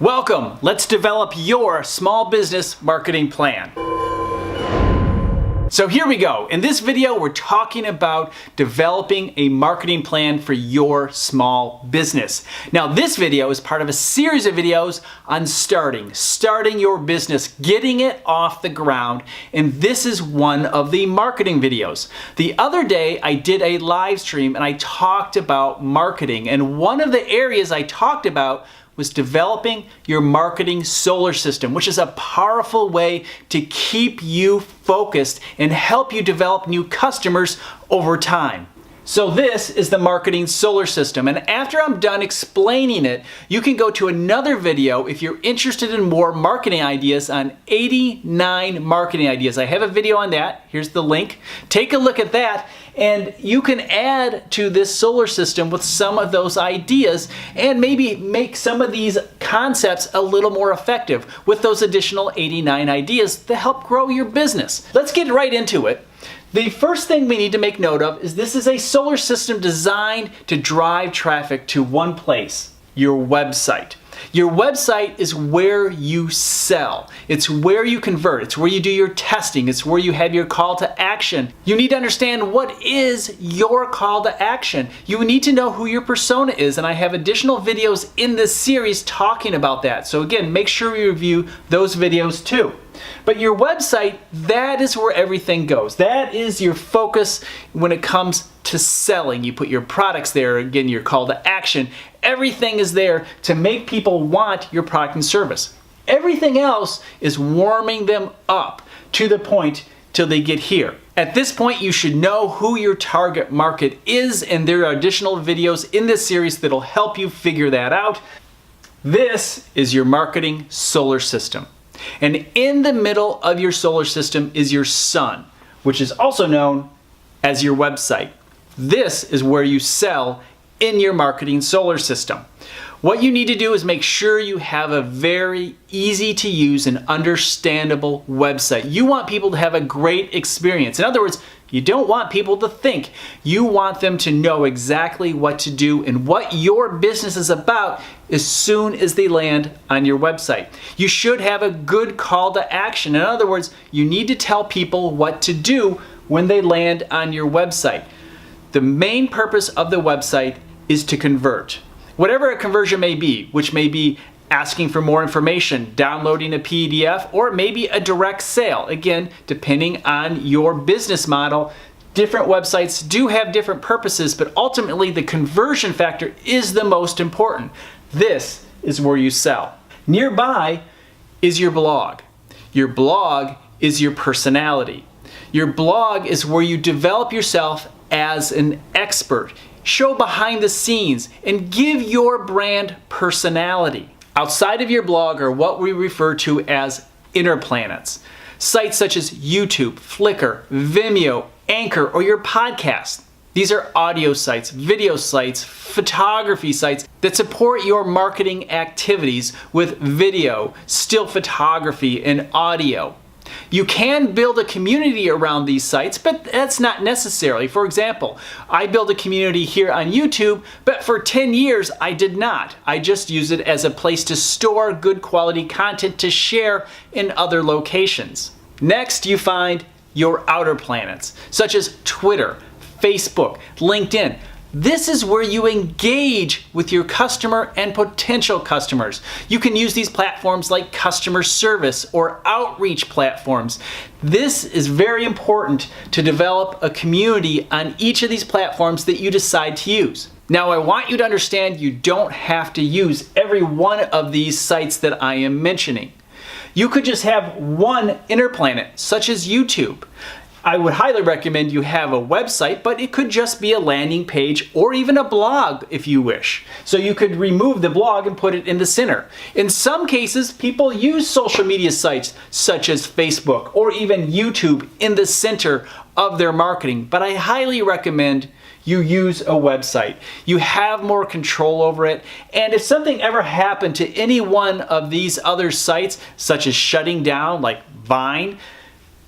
Welcome! Let's develop your small business marketing plan. So here we go. In this video, we're talking about developing a marketing plan for your small business. Now, this video is part of a series of videos on starting your business, getting it off the ground, and this is one of the marketing videos. The other day, I did a live stream and I talked about marketing, and one of the areas I talked about was developing your marketing solar system, which is a powerful way to keep you focused and help you develop new customers over time. So this is the marketing solar system, and after I'm done explaining it, you can go to another video if you're interested in more marketing ideas on 89 marketing ideas. I have a video on that. Here's the link. Take a look at that, and you can add to this solar system with some of those ideas and maybe make some of these concepts a little more effective with those additional 89 ideas to help grow your business. Let's get right into it. The first thing we need to make note of is this is a solar system designed to drive traffic to one place, your website. Your website is where you sell. It's where you convert. It's where you do your testing. It's where you have your call to action. You need to understand what is your call to action. You need to know who your persona is, and I have additional videos in this series talking about that. So again, make sure you review those videos too. But your website, that is where everything goes. That is your focus when it comes to selling. You put your products there, again, your call to action. Everything is there to make people want your product and service. Everything else is warming them up to the point till they get here. At this point, you should know who your target market is, and there are additional videos in this series that'll help you figure that out. This is your marketing solar system. And in the middle of your solar system is your sun, which is also known as your website. This is where you sell in your marketing solar system. What you need to do is make sure you have a very easy to use and understandable website. You want people to have a great experience. In other words, you don't want people to think. You want them to know exactly what to do and what your business is about as soon as they land on your website. You should have a good call to action. In other words, you need to tell people what to do when they land on your website. The main purpose of the website is to convert. Whatever a conversion may be, which may be asking for more information, downloading a PDF, or maybe a direct sale. Again, depending on your business model, different websites do have different purposes, but ultimately the conversion factor is the most important. This is where you sell. Nearby is your blog. Your blog is your personality. Your blog is where you develop yourself as an expert, show behind the scenes, and give your brand personality. Outside of your blog are what we refer to as inner planets. Sites such as YouTube, Flickr, Vimeo, Anchor, or your podcast. These are audio sites, video sites, photography sites that support your marketing activities with video, still photography, and audio. You can build a community around these sites, but that's not necessary. For example, I built a community here on YouTube, but for 10 years I did not. I just used it as a place to store good quality content to share in other locations. Next, you find your outer planets, such as Twitter, Facebook, LinkedIn. This is where you engage with your customer and potential customers. You can use these platforms like customer service or outreach platforms. This is very important to develop a community on each of these platforms that you decide to use. Now, I want you to understand you don't have to use every one of these sites that I am mentioning. You could just have one inner planet, such as YouTube. I would highly recommend you have a website, but it could just be a landing page or even a blog if you wish. So you could remove the blog and put it in the center. In some cases, people use social media sites such as Facebook or even YouTube in the center of their marketing, but I highly recommend you use a website. You have more control over it, and if something ever happened to any one of these other sites, such as shutting down like Vine,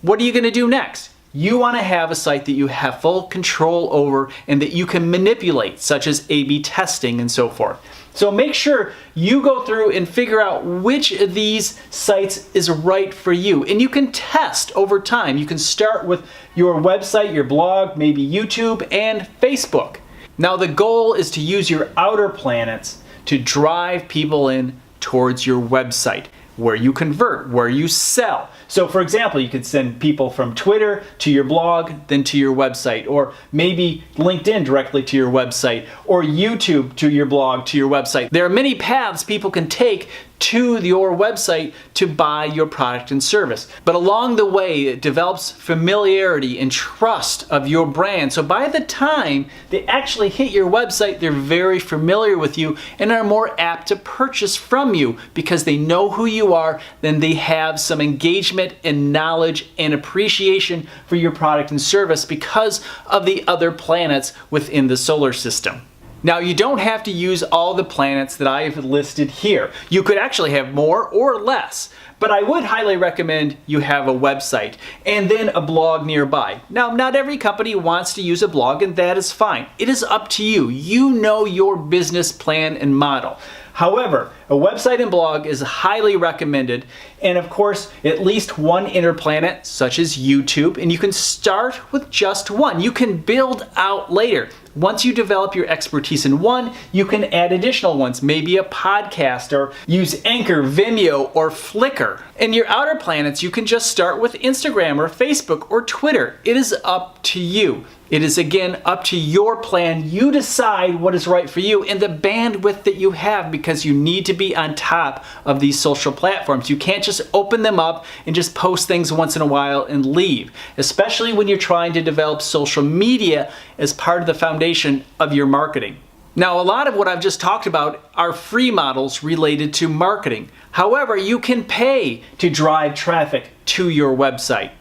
what are you going to do next? You want to have a site that you have full control over and that you can manipulate, such as A/B testing and so forth. So make sure you go through and figure out which of these sites is right for you. And you can test over time. You can start with your website, your blog, maybe YouTube and Facebook. Now the goal is to use your outer planets to drive people in towards your website, where you convert, where you sell. So for example, you could send people from Twitter to your blog, then to your website, or maybe LinkedIn directly to your website, or YouTube to your blog, to your website. There are many paths people can take to your website to buy your product and service. But along the way, it develops familiarity and trust of your brand. So by the time they actually hit your website, they're very familiar with you and are more apt to purchase from you because they know who you are, then they have some engagement and knowledge and appreciation for your product and service because of the other planets within the solar system. Now, you don't have to use all the planets that I have listed here. You could actually have more or less, but I would highly recommend you have a website and then a blog nearby. Now, not every company wants to use a blog, and that is fine. It is up to you. You know your business plan and model. However, a website and blog is highly recommended, and of course, at least one inner planet, such as YouTube, and you can start with just one. You can build out later. Once you develop your expertise in one, you can add additional ones, maybe a podcast, or use Anchor, Vimeo, or Flickr. In your outer planets, you can just start with Instagram or Facebook or Twitter. It is up to you. It is again up to your plan. You decide what is right for you and the bandwidth that you have, because you need to be on top of these social platforms. You can't just open them up and just post things once in a while and leave, especially when you're trying to develop social media as part of the foundation of your marketing. Now, a lot of what I've just talked about are free models related to marketing. However, you can pay to drive traffic to your website.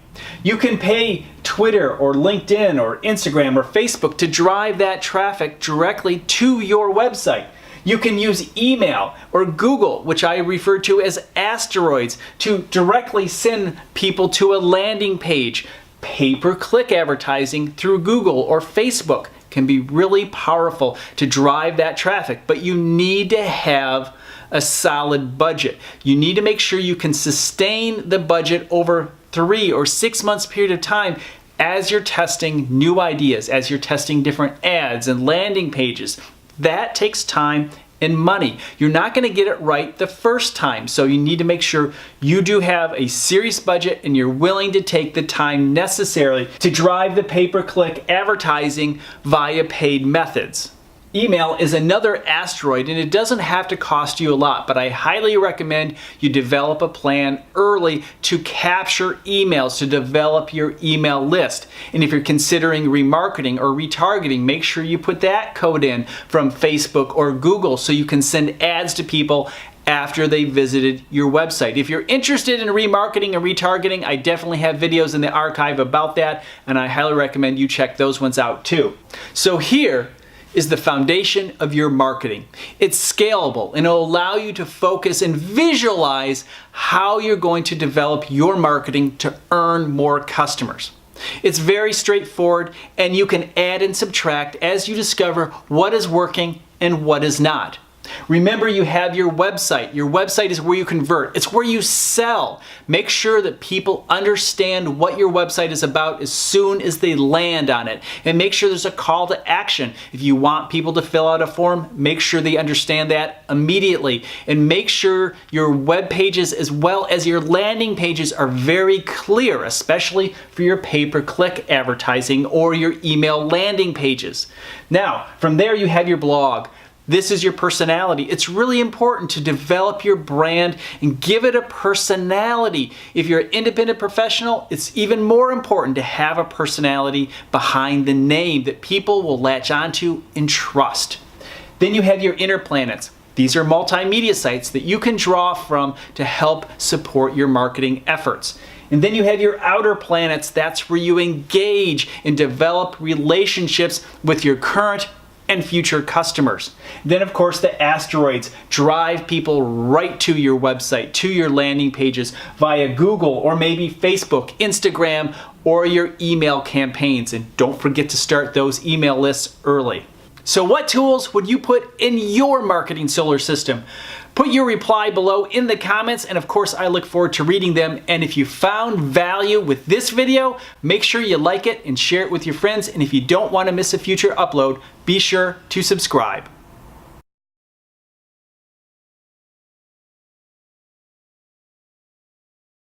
You can pay Twitter or LinkedIn or Instagram or Facebook to drive that traffic directly to your website. You can use email or Google, which I refer to as asteroids, to directly send people to a landing page. Pay-per-click advertising through Google or Facebook can be really powerful to drive that traffic, but you need to have a solid budget. You need to make sure you can sustain the budget over 3 or 6 months period of time as you're testing new ideas, as you're testing different ads and landing pages. That takes time and money. You're not going to get it right the first time, so you need to make sure you do have a serious budget and you're willing to take the time necessary to drive the pay-per-click advertising via paid methods. Email is another asteroid, and it doesn't have to cost you a lot, but I highly recommend you develop a plan early to capture emails, to develop your email list. And if you're considering remarketing or retargeting, make sure you put that code in from Facebook or Google so you can send ads to people after they visited your website. If you're interested in remarketing and retargeting, I definitely have videos in the archive about that, and I highly recommend you check those ones out too. So here is the foundation of your marketing. It's scalable, and it'll allow you to focus and visualize how you're going to develop your marketing to earn more customers. It's very straightforward, and you can add and subtract as you discover what is working and what is not. Remember, you have your website. Your website is where you convert. It's where you sell. Make sure that people understand what your website is about as soon as they land on it. And make sure there's a call to action. If you want people to fill out a form, make sure they understand that immediately. And make sure your web pages as well as your landing pages are very clear, especially for your pay-per-click advertising or your email landing pages. Now, from there you have your blog. This is your personality. It's really important to develop your brand and give it a personality. If you're an independent professional, it's even more important to have a personality behind the name that people will latch onto and trust. Then you have your inner planets. These are multimedia sites that you can draw from to help support your marketing efforts. And then you have your outer planets. That's where you engage and develop relationships with your current and future customers. Then of course the asteroids drive people right to your website, to your landing pages via Google or maybe Facebook, Instagram, or your email campaigns. And don't forget to start those email lists early. So what tools would you put in your marketing solar system? Put your reply below in the comments, and of course I look forward to reading them. And if you found value with this video, make sure you like it and share it with your friends. And if you don't want to miss a future upload, be sure to subscribe.